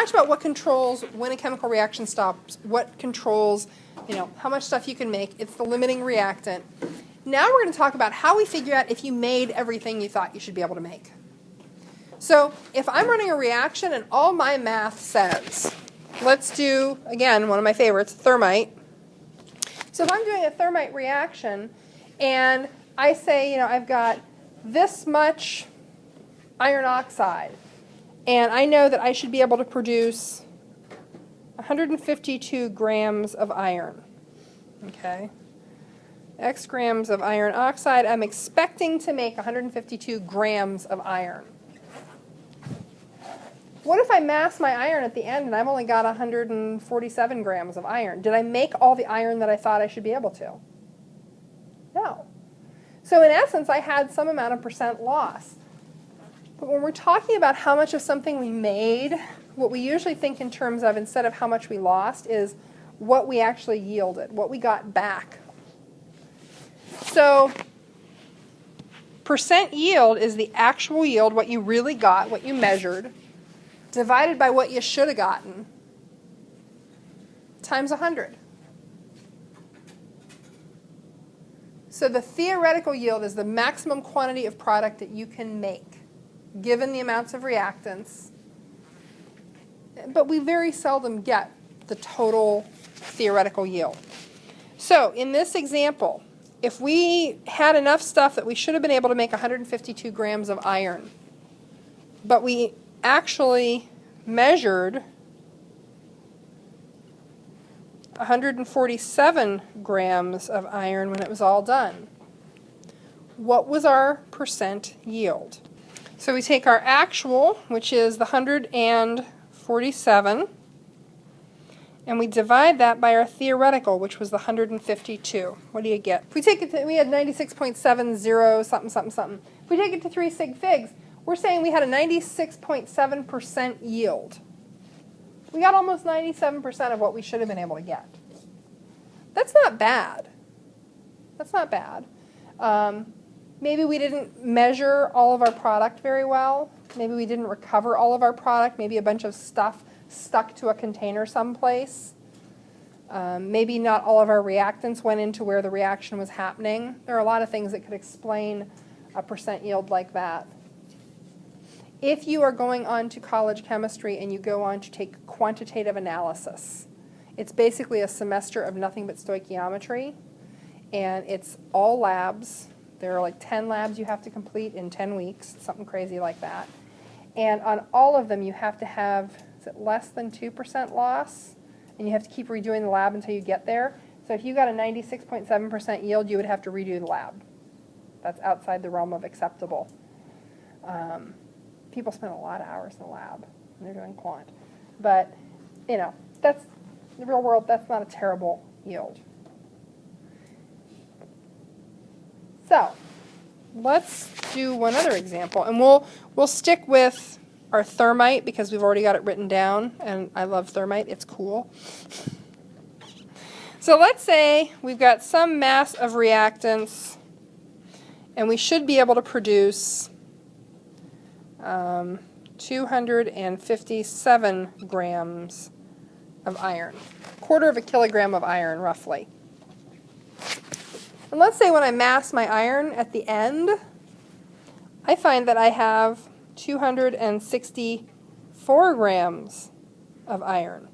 talked about what controls when a chemical reaction stops, what controls, how much stuff you can make. It's the limiting reactant. Now we're going to talk about how we figure out if you made everything you thought you should be able to make. So if I'm running a reaction and all my math says, let's do, again, one of my favorites, thermite. So if I'm doing a thermite reaction and I say, I've got this much iron oxide, and I know that I should be able to produce 152 grams of iron. Okay? X grams of iron oxide. I'm expecting to make 152 grams of iron. What if I mass my iron at the end and I've only got 147 grams of iron? Did I make all the iron that I thought I should be able to? No. So in essence, I had some amount of percent loss. But when we're talking about how much of something we made, what we usually think in terms of, instead of how much we lost, is what we actually yielded, what we got back. So percent yield is the actual yield, what you really got, what you measured, divided by what you should have gotten, times 100. So the theoretical yield is the maximum quantity of product that you can make, given the amounts of reactants. But we very seldom get the total theoretical yield. So in this example, if we had enough stuff that we should have been able to make 152 grams of iron, but we actually measured 147 grams of iron when it was all done, what was our percent yield? So we take our actual, which is the 147, and we divide that by our theoretical, which was the 152. What do you get? If we take it to, we had 96.70 something, something, something. If we take it to 3 sig figs, we're saying we had a 96.7% yield. We got almost 97% of what we should have been able to get. That's not bad. That's not bad. Maybe we didn't measure all of our product very well. Maybe we didn't recover all of our product. Maybe a bunch of stuff stuck to a container someplace. Maybe not all of our reactants went into where the reaction was happening. There are a lot of things that could explain a percent yield like that. If you are going on to college chemistry and you go on to take quantitative analysis, it's basically a semester of nothing but stoichiometry, and it's all labs. There are like 10 labs you have to complete in 10 weeks, something crazy like that. And on all of them you have to have, is it less than 2% loss? And you have to keep redoing the lab until you get there. So if you got a 96.7% yield, you would have to redo the lab. That's outside the realm of acceptable. People spend a lot of hours in the lab when they're doing quant. But, that's the real world, that's not a terrible yield. So, let's do one other example, and we'll stick with our thermite because we've already got it written down, and I love thermite, it's cool. So let's say we've got some mass of reactants, and we should be able to produce 257 grams of iron, a quarter of a kilogram of iron, roughly. And let's say when I mass my iron at the end, I find that I have 264 grams of iron.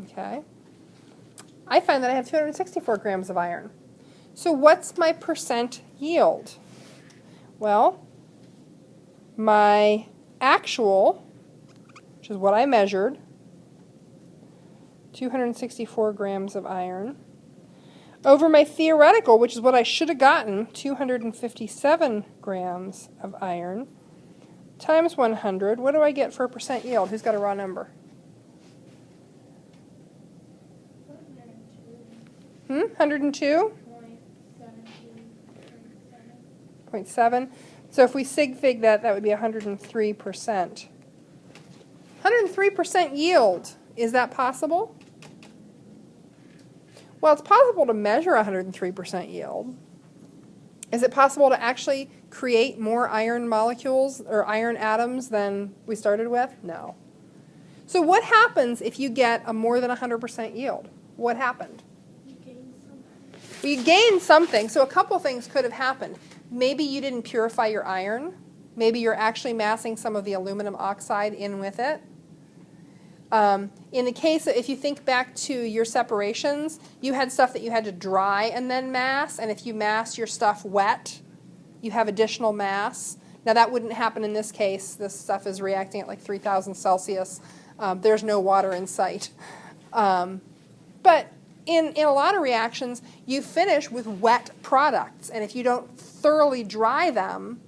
Okay. I find that I have 264 grams of iron. So what's my percent yield? Well, my actual, which is what I measured, 264 grams of iron, over my theoretical, which is what I should have gotten, 257 grams of iron, times 100, what do I get for a percent yield? Who's got a raw number? 102? 0.7. So if we sig fig that, that would be 103%. 103% yield. Is that possible? Well, it's possible to measure 103% yield. Is it possible to actually create more iron molecules or iron atoms than we started with? No. So what happens if you get a more than 100% yield? What happened? You gain something. Well, you gained something. So a couple things could have happened. Maybe you didn't purify your iron. Maybe you're actually massing some of the aluminum oxide in with it. In the case, if you think back to your separations, you had stuff that you had to dry and then mass, and if you mass your stuff wet, you have additional mass. Now that wouldn't happen in this case. This stuff is reacting at like 3,000 Celsius. There's no water in sight. But in a lot of reactions, you finish with wet products, and if you don't thoroughly dry them,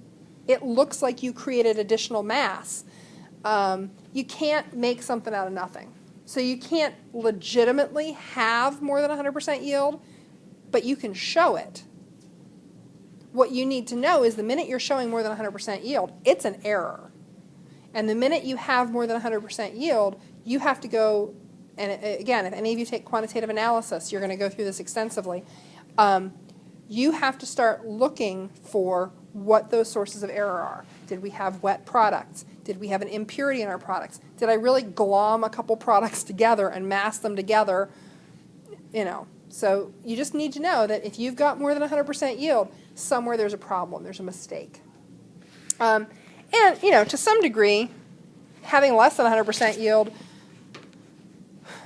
it looks like you created additional mass. You can't make something out of nothing. So you can't legitimately have more than 100% yield, but you can show it. What you need to know is the minute you're showing more than 100% yield, it's an error. And the minute you have more than 100% yield, you have to go, and again, if any of you take quantitative analysis, you're going to go through this extensively. You have to start looking for what those sources of error are. Did we have wet products? Did we have an impurity in our products? Did I really glom a couple products together and mass them together? So you just need to know that if you've got more than 100% yield, somewhere there's a problem, there's a mistake. And to some degree, having less than 100% yield,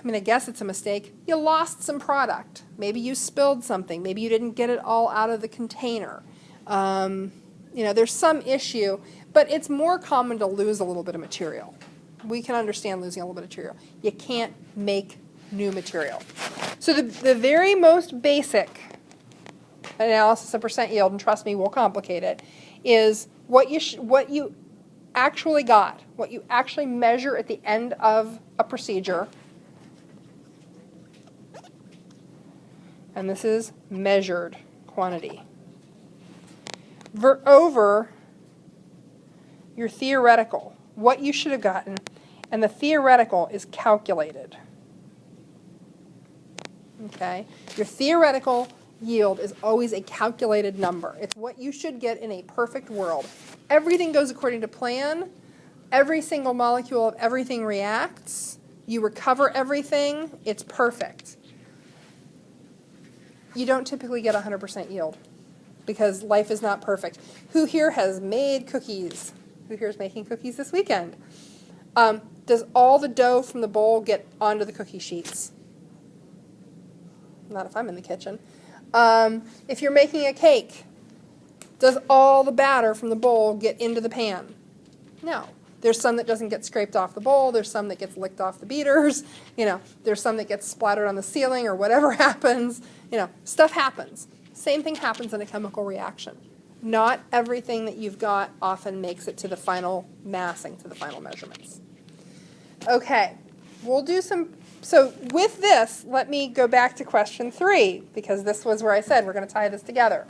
I guess it's a mistake. You lost some product. Maybe you spilled something. Maybe you didn't get it all out of the container. There's some issue, but it's more common to lose a little bit of material. We can understand losing a little bit of material. You can't make new material. So the very most basic analysis of percent yield, and trust me, we'll complicate it, is what you actually got, what you actually measure at the end of a procedure. And this is measured quantity. Over your theoretical, what you should have gotten, and the theoretical is calculated. Okay? Your theoretical yield is always a calculated number. It's what you should get in a perfect world. Everything goes according to plan. Every single molecule of everything reacts. You recover everything. It's perfect. You don't typically get 100% yield because life is not perfect. Who here has made cookies? Who here is making cookies this weekend? Does all the dough from the bowl get onto the cookie sheets? Not if I'm in the kitchen. If you're making a cake, does all the batter from the bowl get into the pan? No. There's some that doesn't get scraped off the bowl. There's some that gets licked off the beaters. There's some that gets splattered on the ceiling or whatever happens. Stuff happens. Same thing happens in a chemical reaction. Not everything that you've got often makes it to the final massing, to the final measurements. Okay, we'll do some. So with this, let me go back to question 3, because this was where I said we're going to tie this together.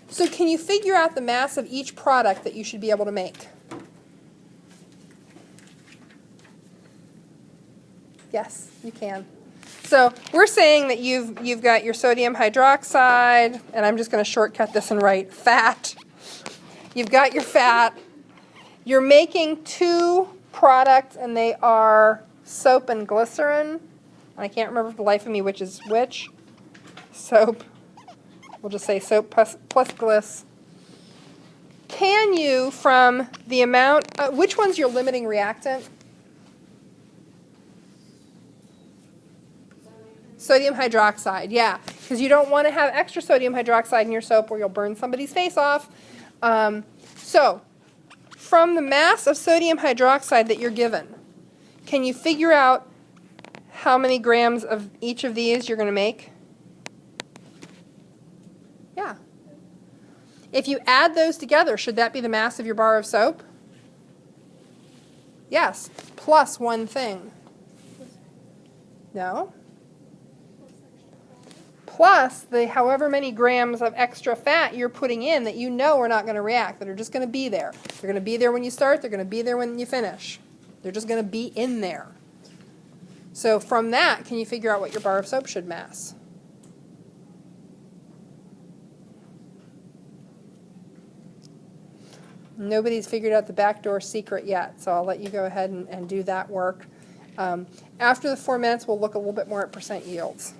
So can you figure out the mass of each product that you should be able to make? Yes, you can. So we're saying that you've got your sodium hydroxide, and I'm just going to shortcut this and write fat. You've got your fat. You're making 2 products, and they are soap and glycerin. I can't remember for the life of me which is which. Soap. We'll just say soap plus gliss. Can you, from the amount, which one's your limiting reactant? Sodium hydroxide, yeah, because you don't want to have extra sodium hydroxide in your soap or you'll burn somebody's face off. So, from the mass of sodium hydroxide that you're given, can you figure out how many grams of each of these you're going to make? Yeah. If you add those together, should that be the mass of your bar of soap? Yes, plus one thing. No? Plus the however many grams of extra fat you're putting in that you know are not going to react, that are just going to be there. They're going to be there when you start, they're going to be there when you finish. They're just going to be in there. So from that, can you figure out what your bar of soap should mass? Nobody's figured out the backdoor secret yet, so I'll let you go ahead and do that work. After the 4 minutes, we'll look a little bit more at percent yields.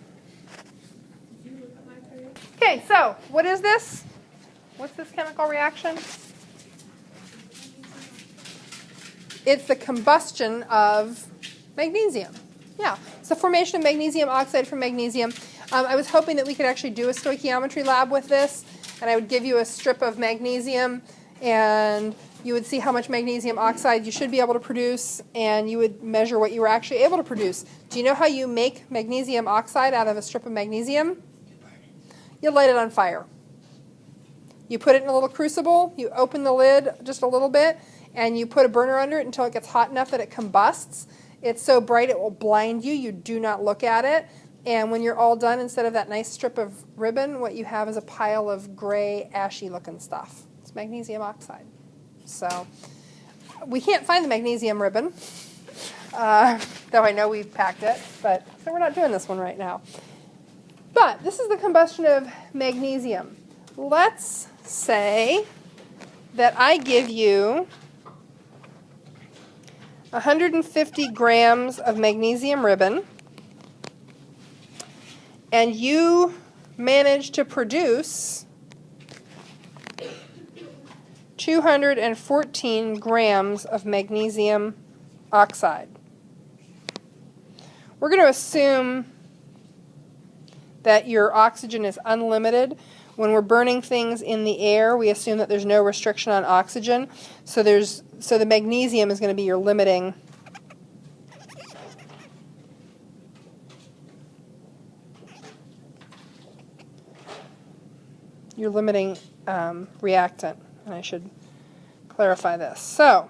Did you look at my period? Okay, so what is this? What's this chemical reaction? It's the combustion of magnesium. Yeah, it's the formation of magnesium oxide from magnesium. I was hoping that we could actually do a stoichiometry lab with this, and I would give you a strip of magnesium, and you would see how much magnesium oxide you should be able to produce, and you would measure what you were actually able to produce. Do you know how you make magnesium oxide out of a strip of magnesium? You light it on fire. You put it in a little crucible, you open the lid just a little bit, and you put a burner under it until it gets hot enough that it combusts. It's so bright it will blind you. You do not look at it. And when you're all done, instead of that nice strip of ribbon, what you have is a pile of gray, ashy-looking stuff. It's magnesium oxide. So we can't find the magnesium ribbon, though I know we've packed it, but so we're not doing this one right now. But this is the combustion of magnesium. Let's say that I give you 150 grams of magnesium ribbon, and you manage to produce 214 grams of magnesium oxide. We're going to assume that your oxygen is unlimited. When we're burning things in the air, we assume that there's no restriction on oxygen. So the magnesium is going to be your limiting reactant. And I should clarify this. So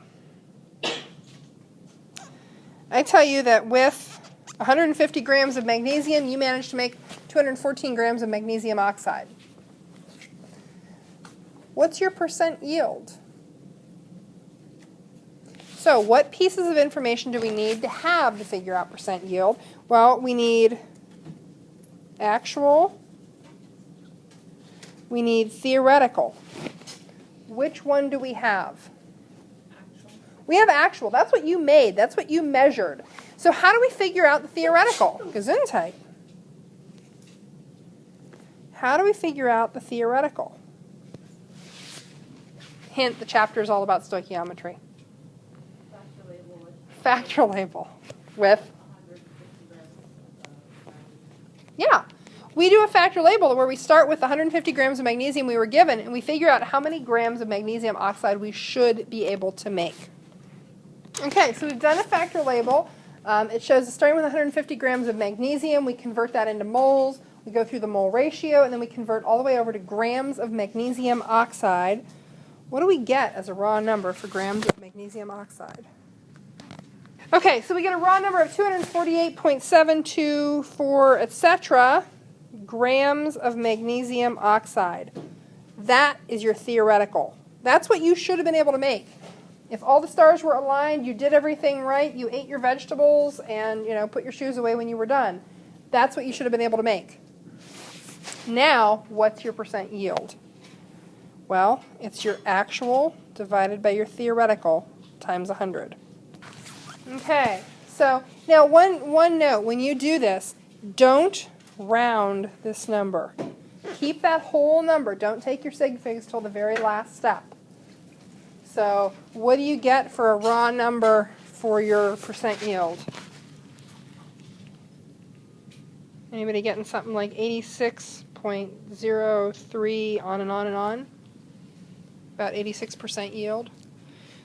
I tell you that with 150 grams of magnesium, you manage to make 214 grams of magnesium oxide. What's your percent yield? So what pieces of information do we need to have to figure out percent yield? Well, we need actual. We need theoretical. Which one do we have? Actual. We have actual. That's what you made. That's what you measured. So how do we figure out the theoretical? Gesundheit. How do we figure out the theoretical? Hint, the chapter is all about stoichiometry. Factor label with Factor label with 150 grams of yeah. We do a factor label where we start with 150 grams of magnesium we were given, and we figure out how many grams of magnesium oxide we should be able to make. Okay, so we've done a factor label. It shows starting with 150 grams of magnesium, we convert that into moles, we go through the mole ratio, and then we convert all the way over to grams of magnesium oxide. What do we get as a raw number for grams of magnesium oxide? Okay, so we get a raw number of 248.724, etc. grams of magnesium oxide. That is your theoretical. That's what you should have been able to make. If all the stars were aligned, you did everything right, you ate your vegetables, and put your shoes away when you were done. That's what you should have been able to make. Now, what's your percent yield? Well, it's your actual divided by your theoretical times 100. Okay, so now one note, when you do this, don't round this number. Keep that whole number. Don't take your sig figs till the very last step. So what do you get for a raw number for your percent yield? Anybody getting something like 86.03 on and on and on? About 86% yield.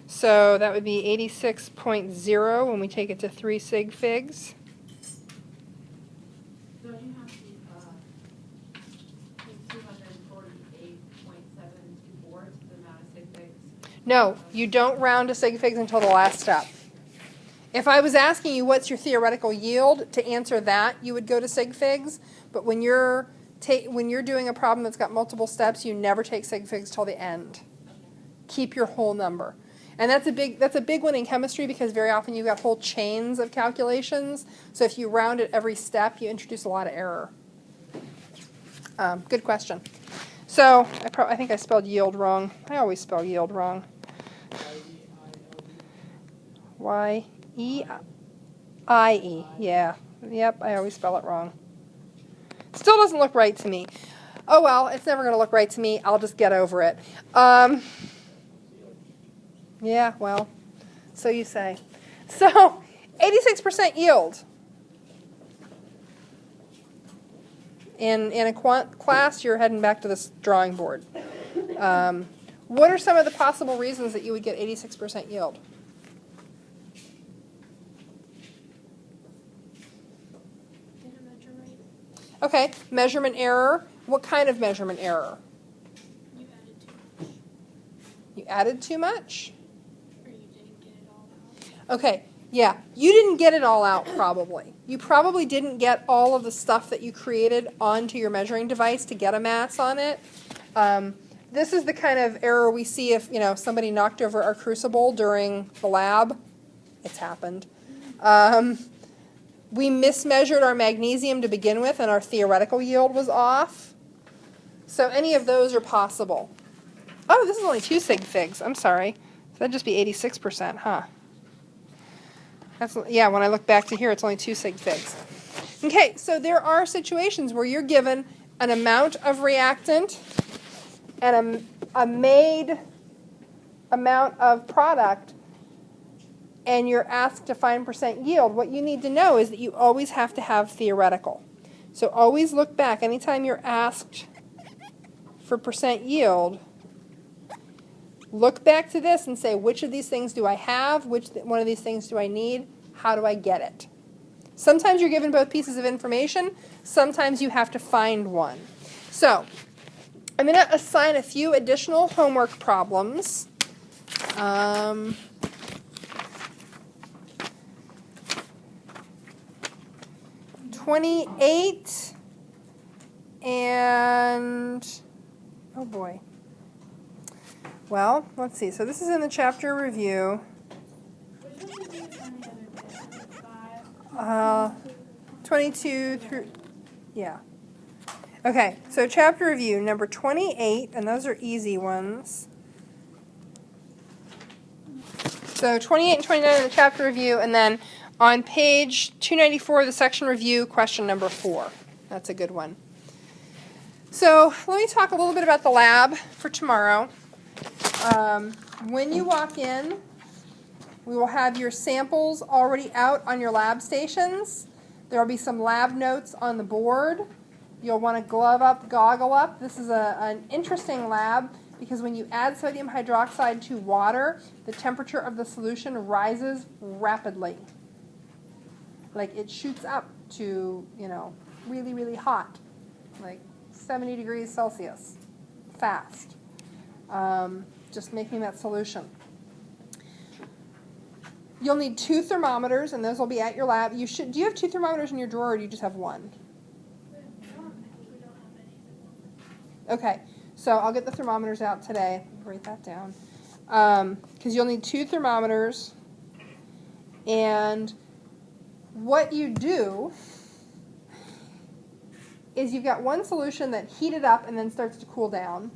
So that would be 86.0 when we take it to 3 sig figs. Don't you have to 248.724 to the amount of sig figs? No, you don't round to sig figs until the last step. If I was asking you what's your theoretical yield, to answer that, you would go to sig figs. But when you're doing a problem that's got multiple steps, you never take sig figs till the end. Keep your whole number. And that's a big one in chemistry because very often you've got whole chains of calculations. So if you round at every step, you introduce a lot of error. Good question. So I think I spelled yield wrong. I always spell yield wrong. Y-E-I-E. Yeah. Yep, I always spell it wrong. Still doesn't look right to me. Oh well, it's never going to look right to me. I'll just get over it. Yeah, well, so you say. So, 86% yield. In a quant class, you're heading back to this drawing board. What are some of the possible reasons that you would get 86% yield? Didn't measure right. Okay, measurement error. What kind of measurement error? You added too much. You added too much? Or you didn't get it all out. Okay, yeah, you didn't get it all out probably. You probably didn't get all of the stuff that you created onto your measuring device to get a mass on it. This is the kind of error we see if somebody knocked over our crucible during the lab. It's happened. We mismeasured our magnesium to begin with and our theoretical yield was off. So any of those are possible. Oh, this is only 2 sig figs. I'm sorry. So that'd just be 86%, huh? Yeah, when I look back to here, it's only 2 sig figs. Okay, so there are situations where you're given an amount of reactant and a made amount of product, and you're asked to find percent yield. What you need to know is that you always have to have theoretical. So always look back. Anytime you're asked for percent yield, look back to this and say, which of these things do I have? Which one of these things do I need? How do I get it? Sometimes you're given both pieces of information. Sometimes you have to find one. So I'm going to assign a few additional homework problems. 28 and, oh boy. Well, let's see. So this is in the chapter review. 22 through, yeah. Okay, so chapter review, number 28, and those are easy ones. So 28 and 29 in the chapter review, and then on page 294 of the section review, question number 4. That's a good one. So let me talk a little bit about the lab for tomorrow. When you walk in, we will have your samples already out on your lab stations. There will be some lab notes on the board. You'll want to glove up, goggle up. This is an interesting lab because when you add sodium hydroxide to water, the temperature of the solution rises rapidly. Like it shoots up to, really, really hot, like 70 degrees Celsius, fast, just making that solution. You'll need 2 thermometers, and those will be at your lab. Do you have 2 thermometers in your drawer, or do you just have 1? Okay, so I'll get the thermometers out today. Write that down. Because you'll need 2 thermometers, and what you do is you've got one solution that heated up and then starts to cool down.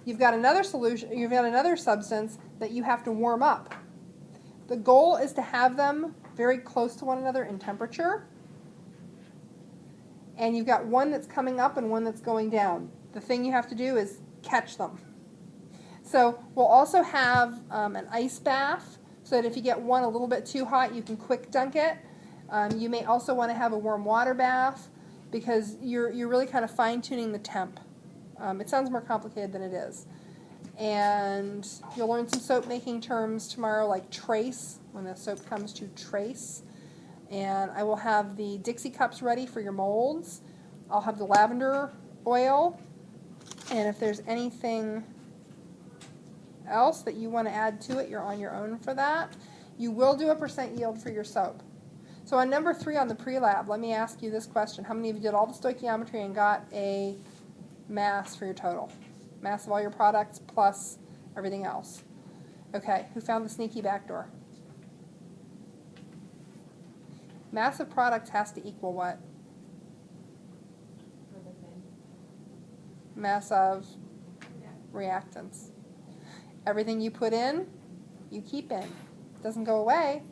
You've got another solution, you've got another substance that you have to warm up. The goal is to have them very close to one another in temperature. And you've got one that's coming up and one that's going down. The thing you have to do is catch them. So we'll also have an ice bath so that if you get one a little bit too hot, you can quick dunk it. You may also want to have a warm water bath because you're really kind of fine-tuning the temp. It sounds more complicated than it is. And you'll learn some soap making terms tomorrow, like trace, when the soap comes to trace. And I will have the Dixie cups ready for your molds. I'll have the lavender oil. And if there's anything else that you want to add to it, you're on your own for that. You will do a percent yield for your soap. So on number 3 on the pre-lab, let me ask you this question. How many of you did all the stoichiometry and got a mass for your total? Mass of all your products plus everything else. Okay, who found the sneaky back door? Mass of products has to equal what? Mass of reactants. Everything you put in, you keep in. It doesn't go away,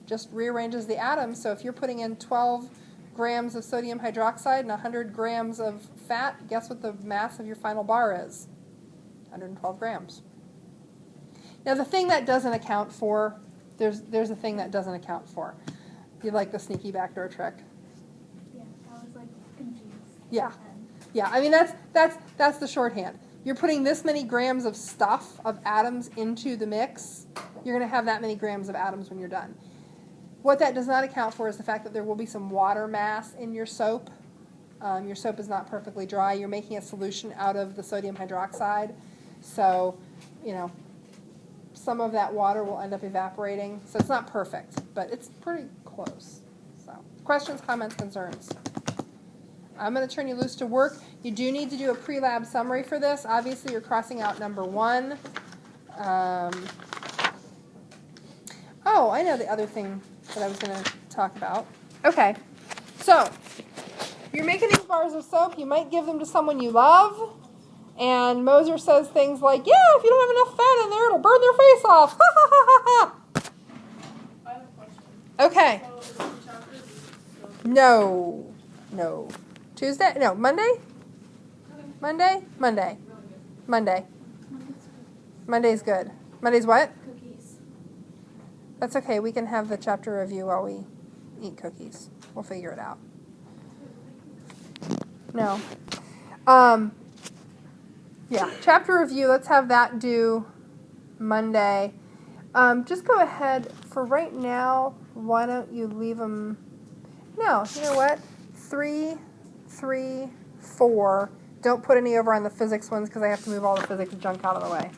just rearranges the atoms. So if you're putting in 12 grams of sodium hydroxide and 100 grams of fat, guess what the mass of your final bar is? 112 grams. Now the thing that doesn't account for, there's a thing that doesn't account for. You like the sneaky backdoor trick? Yeah, I was like confused. Yeah. Yeah, I mean that's the shorthand. You're putting this many grams of stuff, of atoms into the mix, you're going to have that many grams of atoms when you're done. What that does not account for is the fact that there will be some water mass in your soap. Your soap is not perfectly dry. You're making a solution out of the sodium hydroxide. So, you know, some of that water will end up evaporating. So it's not perfect, but it's pretty close. So, questions, comments, concerns? I'm going to turn you loose to work. You do need to do a pre-lab summary for this. Obviously, you're crossing out number 1. Oh, I know the other thing that I was going to talk about. Okay, so you're making these bars of soap. You might give them to someone you love. And Moser says things like, yeah, if you don't have enough fat in there, it'll burn their face off. Ha ha ha ha ha. I have a question. Okay. So is it chapter? No. No. Tuesday? No, Monday? Monday? Monday. Monday. Monday's good. Monday's what? Cookies. That's okay. We can have the chapter review while we eat cookies. We'll figure it out. No. Yeah, chapter review. Let's have that due Monday. Just go ahead. For right now, why don't you leave them... No, you know what? 3, 3, 4. Don't put any over on the physics ones because I have to move all the physics junk out of the way.